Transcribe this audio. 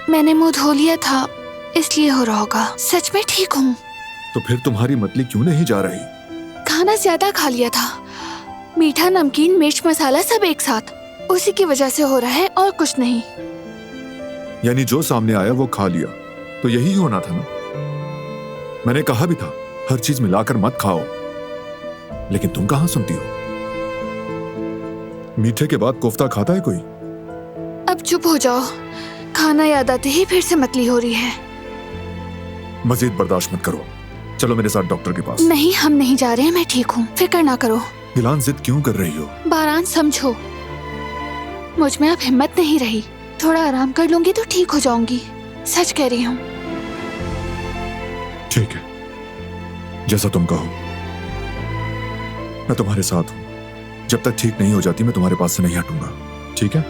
मैंने मुंह धो लिया था, इसलिए हो रहा होगा। सच में ठीक हूँ। तो फिर तुम्हारी मतली क्यों नहीं जा रही? खाना ज्यादा खा लिया था, मीठा, नमकीन, मिर्च, मसाला सब एक साथ। उसी की वजह से हो रहा है और कुछ नहीं। यानी जो सामने आया वो खा लिया, तो यही होना था ना। मैंने कहा भी था हर चीज मिलाकर मत खाओ, लेकिन तुम कहां सुनती हो। मीठे के बाद कोफ्ता खाता है कोई? अब चुप हो जाओ, खाना याद आते ही फिर से मतली हो रही है। मजीद बर्दाश्त मत करो, चलो मेरे साथ डॉक्टर के पास। नहीं, हम नहीं जा रहे हैं, मैं ठीक हूँ, फिक्र ना करो। गिलान, जिद क्यों कर रही हो? बारान समझो, मुझ में अब हिम्मत नहीं रही। थोड़ा आराम कर लूंगी तो ठीक हो जाऊंगी, सच कह रही हूँ। ठीक है, जैसा तुम कहो। मैं तुम्हारे साथ हूं। जब तक ठीक नहीं हो जाती मैं तुम्हारे पास से नहीं हटूंगा, ठीक है?